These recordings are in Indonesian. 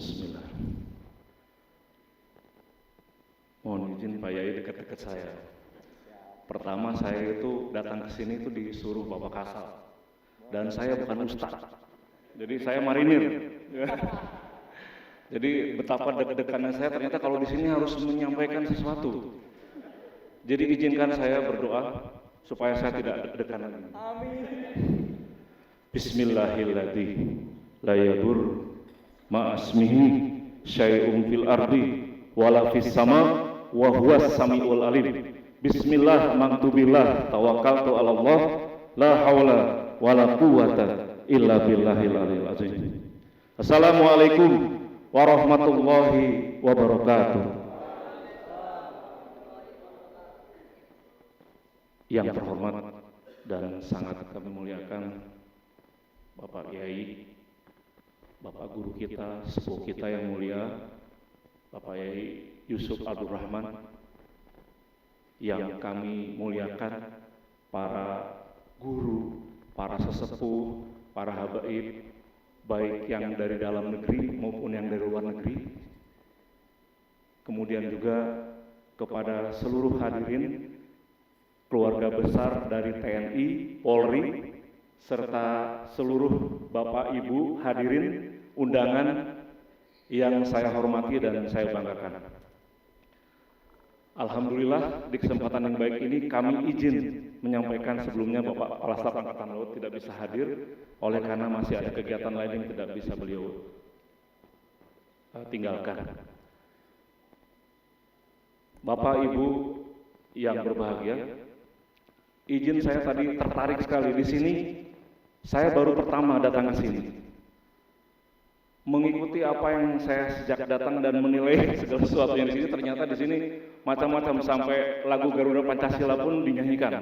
Bismillah. Mohon izin Pak Yai dekat-dekat saya. Pertama saya itu datang ke sini itu disuruh Bapak Kasal. Dan saya bukan ustaz. Jadi saya marinir. Jadi betapa deg-degannya saya, ternyata kalau di sini harus menyampaikan sesuatu. Jadi izinkan saya berdoa supaya saya tidak deg-degan lagi. Amin. Bismillahirrahmanirrahim. La yadur ma'asmihi syai'un fil ardi wala fis sama wa huwas samiul alim. Bismillah maktubillah tawakkaltu 'ala Allah la haula wala quwwata illa billahil aliyil azim. Assalamualaikum warahmatullahi wabarakatuh. Yang terhormat dan sangat kami muliakan Bapak Kiai, Bapak guru kita, sepuh kita yang mulia, Bapak Yai Yusuf Abdul Rahman, yang kami muliakan para guru, para sesepuh, para habaib, baik yang dari dalam negeri maupun yang dari luar negeri. Kemudian juga kepada seluruh hadirin, keluarga besar dari TNI, Polri, serta seluruh Bapak Ibu hadirin undangan yang saya hormati dan saya banggakan. Alhamdulillah di kesempatan yang baik ini kami izin menyampaikan sebelumnya Bapak Kepala Staf Angkatan Laut tidak bisa hadir oleh karena masih ada kegiatan lain yang tidak bisa beliau tinggalkan. Bapak Ibu yang berbahagia, izin saya tadi tertarik sekali di sini. Saya baru pertama datang ke sini. Mengikuti apa yang saya sejak datang dan menilai segala sesuatu yang di sini, ternyata di sini macam-macam sampai lagu Garuda Pancasila pun dinyanyikan.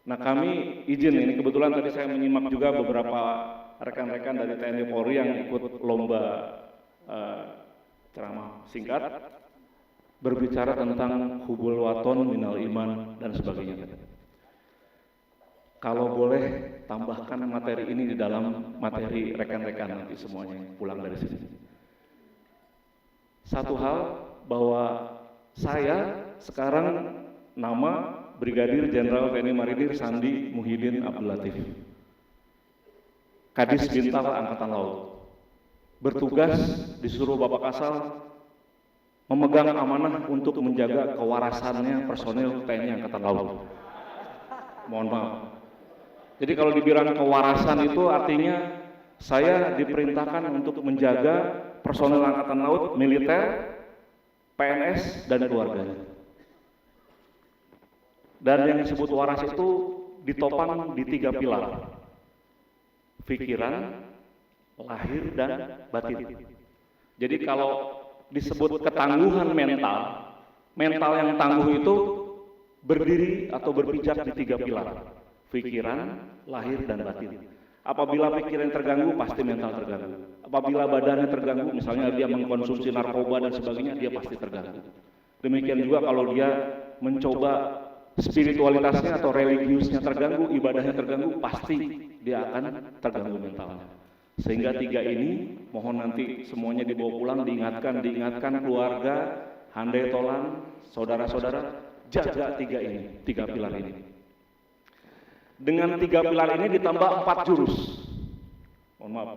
Nah, kami izin ini kebetulan tadi saya menyimak juga beberapa rekan-rekan dari TNI Polri yang ikut lomba ceramah singkat berbicara tentang hubul waton minal iman dan sebagainya. Kalau boleh tambahkan materi ini di dalam materi rekan-rekan nanti semuanya yang pulang dari sini. Satu hal bahwa saya sekarang nama Brigadir Jenderal TNI Marinir Sandi Muhyiddin Abdul Latif, Kadis Bintal Angkatan Laut, bertugas disuruh Bapak Kasal memegang amanah untuk menjaga kewarasannya personel TNI Angkatan Laut. Mohon maaf. Jadi kalau dibilang kewarasan itu artinya saya diperintahkan untuk menjaga personel Angkatan Laut, militer, PNS, dan keluarganya. Dan yang disebut waras itu ditopang di 3 pilar: pikiran, lahir, dan batin. Jadi kalau disebut ketangguhan mental, mental yang tangguh itu berdiri atau berpijak di 3 pilar: pikiran, lahir, dan batin. Apabila pikiran terganggu, pasti mental terganggu. Apabila badannya terganggu, misalnya dia mengkonsumsi narkoba dan sebagainya, dia pasti terganggu. Demikian juga kalau dia mencoba spiritualitasnya atau religiusnya terganggu, ibadahnya terganggu, pasti dia akan terganggu mentalnya. Sehingga 3 ini, mohon nanti semuanya dibawa pulang, diingatkan keluarga, handai tolan, saudara-saudara, jaga 3 ini, 3 pilar ini. Dengan 3 pilar ini ditambah 4 jurus. Mohon maaf,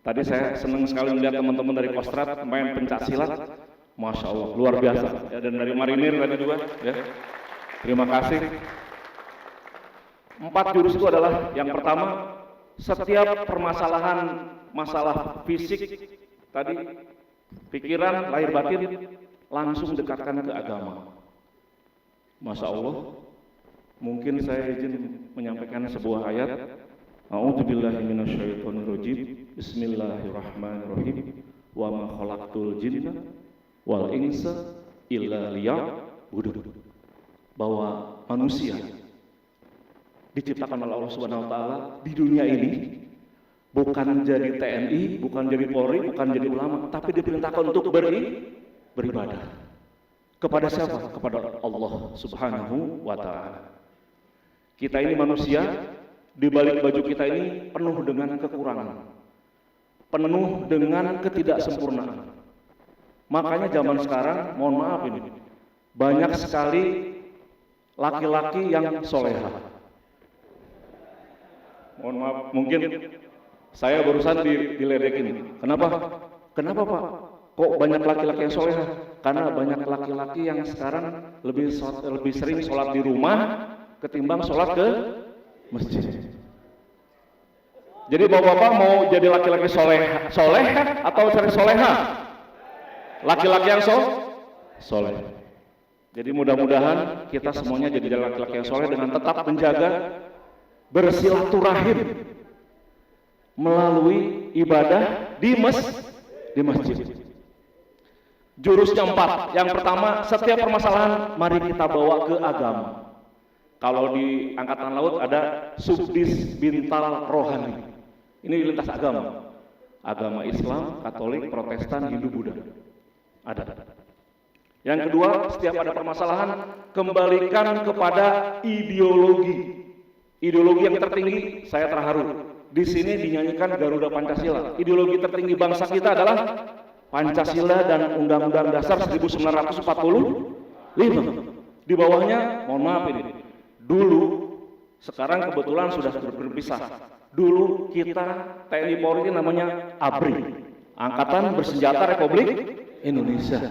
tadi saya senang sekali melihat teman-teman dari Kostrad main pencak silat, Masya Allah, luar biasa. Ya, dan dari Marinir tadi juga, ya. Terima kasih. 4 jurus itu adalah yang pertama, setiap permasalahan masalah fisik tadi, pikiran, lahir batin, langsung dekatkan ke agama. Masya Allah. Mungkin saya izin menyampaikan sebuah ayat. A'udzubillahi minasyaitonirrajim. Bismillahirrahmanirrahim. Wa ma khalaqtul jinna wal insa illa liya'budun. Bahwa manusia diciptakan oleh Allah Subhanahu wa taala di dunia ini bukan jadi TNI, bukan jadi Polri, bukan jadi ulama, tapi diperintahkan untuk beribadah. Kepada siapa? Kepada Allah Subhanahu wa taala. Kita ini manusia, di balik baju kita ini penuh dengan kekurangan. penuh dengan ketidaksempurnaan. Makanya zaman sekarang, mohon maaf ini, banyak sekali laki-laki yang soleha. Mohon maaf, mungkin saya barusan diledekin. Kenapa? Kenapa Pak? Kok banyak laki-laki yang soleha? Karena banyak laki-laki yang sekarang lebih sering sholat di rumah ketimbang sholat ke masjid. Jadi bapak-bapak mau jadi laki-laki soleha atau sering soleha? Laki-laki yang soleh. Jadi mudah-mudahan kita semuanya jadi laki-laki yang soleh dengan tetap menjaga bersilaturahim melalui ibadah di masjid. Jurusnya 4. Yang pertama, setiap permasalahan mari kita bawa ke agama. Kalau di Angkatan Laut ada Subdis Bintal Rohani. Ini lintas agama. Agama Islam, Katolik, Protestan, Hindu, Buddha. Ada. Yang kedua, setiap ada permasalahan kembalikan kepada ideologi. Ideologi yang tertinggi, saya terharu. Di sini dinyanyikan Garuda Pancasila. Ideologi tertinggi bangsa kita adalah Pancasila dan Undang-Undang Dasar 1945. Di bawahnya, mohon maaf ini, dulu, sekarang kebetulan sudah berpisah. Dulu kita TNI Polri namanya ABRI, Angkatan Bersenjata Republik Indonesia.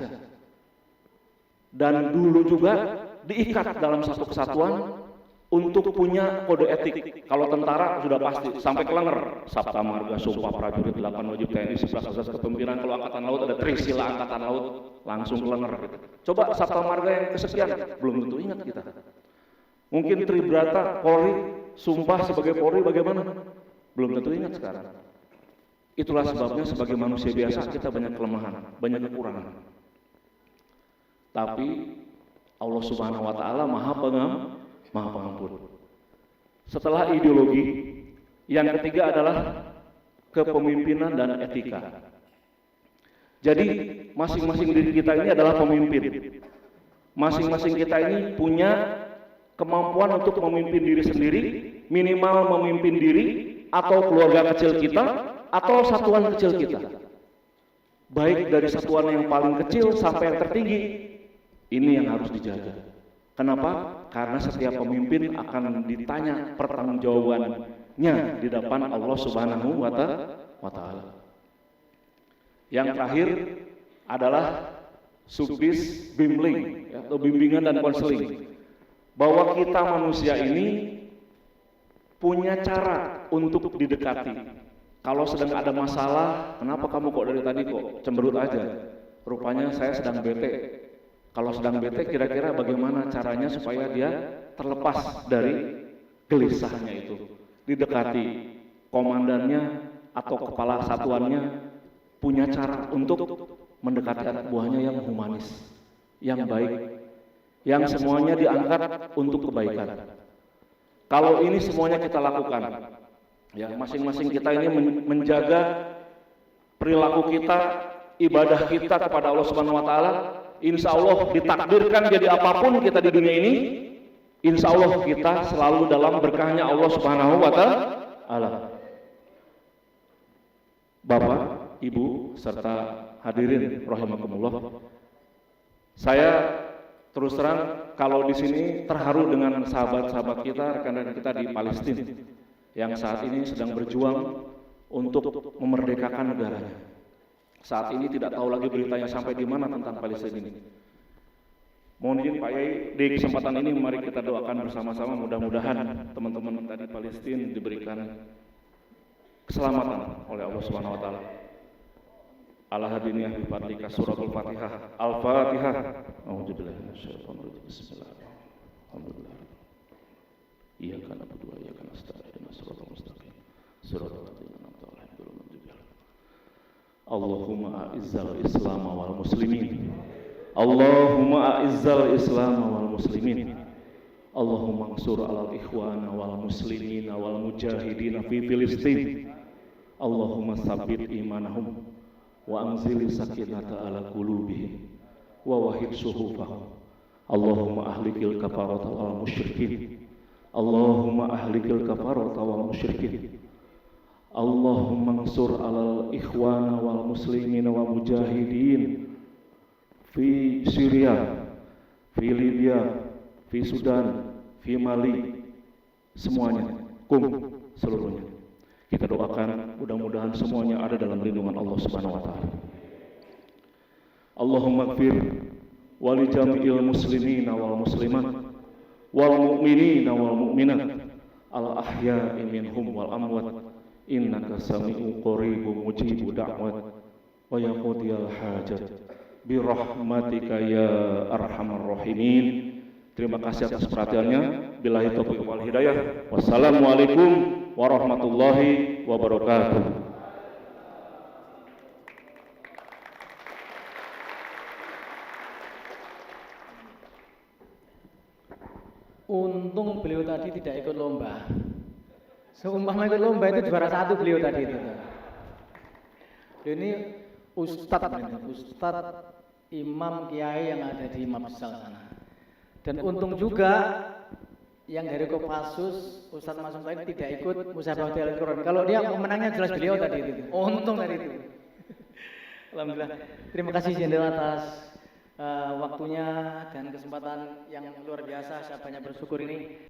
Dan dulu juga diikat dalam satu kesatuan untuk punya kode etik. Kalau tentara sudah pasti sampai kelenger. Sabta Marga, Sumpah Prajurit, 8 wajib TNI, 11 asas kepemimpinan. Kalau Angkatan Laut ada Trisila Angkatan Laut, langsung kelenger. Coba Sabta Marga yang kesekian, belum tentu ingat kita. Mungkin Tribrata Polri, Sumpah sebagai Polri bagaimana? Belum tentu ingat sekarang. Itulah sebabnya sebagai manusia biasa kita banyak kelemahan, banyak kekurangan. Tapi Allah Subhanahu wa taala Maha Pengampun. Setelah ideologi, yang ketiga adalah kepemimpinan dan etika. Jadi masing-masing diri kita ini adalah pemimpin. Masing-masing kita ini punya kemampuan untuk memimpin diri sendiri, minimal memimpin diri atau keluarga kecil kita atau satuan kecil kita. Baik dari satuan yang paling kecil sampai yang tertinggi, ini yang harus dijaga. Kenapa? Karena setiap pemimpin akan ditanya pertanggungjawabannya di depan Allah Subhanahu wa taala. Yang terakhir adalah Subdis Bimling atau bimbingan dan konseling. Bahwa kita manusia ini punya cara untuk didekati. Kalau sedang ada masalah, kenapa kamu kok dari tadi kok cemberut aja? Rupanya saya sedang bete. Kalau sedang bete, kira-kira bagaimana caranya supaya dia terlepas dari gelisahnya itu? Didekati. Komandannya atau kepala satuannya punya cara untuk mendekati anak buahnya yang humanis, yang baik, yang semuanya diangkat untuk kebaikan. Kalau ini semuanya kita lakukan, ya masing-masing kita ini menjaga perilaku kita, ibadah kita kepada Allah Subhanahu wa taala. Insya Allah ditakdirkan jadi apapun kita di dunia ini, insya Allah kita selalu dalam berkahnya Allah Subhanahu wa taala. Bapak, Ibu, serta hadirin rahimakumullah. Saya terus terang kalau di sini terharu dengan sahabat-sahabat kita, rekan-rekan kita di Palestina yang saat ini sedang berjuang untuk memerdekakan negaranya. Saat ini tidak tahu lagi beritanya sampai di mana tentang Palestina ini. Mohon izin Pak Yai, di kesempatan ini mari kita doakan bersama-sama, mudah-mudahan teman-teman kita di Palestina diberikan keselamatan oleh Allah Subhanahu wa taala. Al-Hadiniyah bi fadlika suratul Fatihah. Al-Fatihah. A'udzubillahi minasyaitonir rajim. Bismillahirrahmanirrahim. Alhamdulillah. Iyyaka na'budu wa iyyaka nasta'in. Ihdinas siratal mustaqim. Siratal ladzina an'amta 'alaihim ghairil maghdubi 'alaihim. Allahumma a'izzal Islam wal muslimin. Allahumma a'izzal Islam wal muslimin. Allahumma ansur alal ikhwana wal muslimina wal mujahidina fi Filistin. Allahumma sabbit imanahum wa anzil sakinata ala qulubihim wa wahid suhufahum. Allahumma ahlikil kafarata wal musyrikin. Allahumma ahlikil kafarata wal musyrikin. Allahumma ansur alal ikhwana wal muslimin wa mujahidin fi Syria, fi Libya, fi Sudan, fi Mali, semuanya, seluruhnya. Kita doakan mudah-mudahan semuanya ada dalam lindungan Allah Subhanahu wa taala. Allahumma ighfir wa li jami'il muslimina wal muslimat wal mu'minina wal mu'minat al ahya'i minhum wal amwat innaka sami'u qaribun mujibu da'wat wa yaqdiyal hajat bi rahmatika ya arhamar rahimin. Terima kasih atas perhatiannya. Billahi taufiq wal hidayah. Wassalamualaikum warahmatullahi wabarakatuh. Untung beliau tadi tidak ikut lomba. Seumpama ikut lomba itu juara 1 beliau tadi itu. Ini Ustadz Imam Kiai yang ada di Mabsal sana. Dan untung juga yang dari Kopassus Ustadz Masum Said tidak ikut Musabahatul Al-Quran. Kalau dia pemenangnya jelas beliau tadi itu. Untung tadi itu. Alhamdulillah. Terima kasih Jenderal atas waktunya dan kesempatan yang luar biasa. Saya banyak bersyukur ini.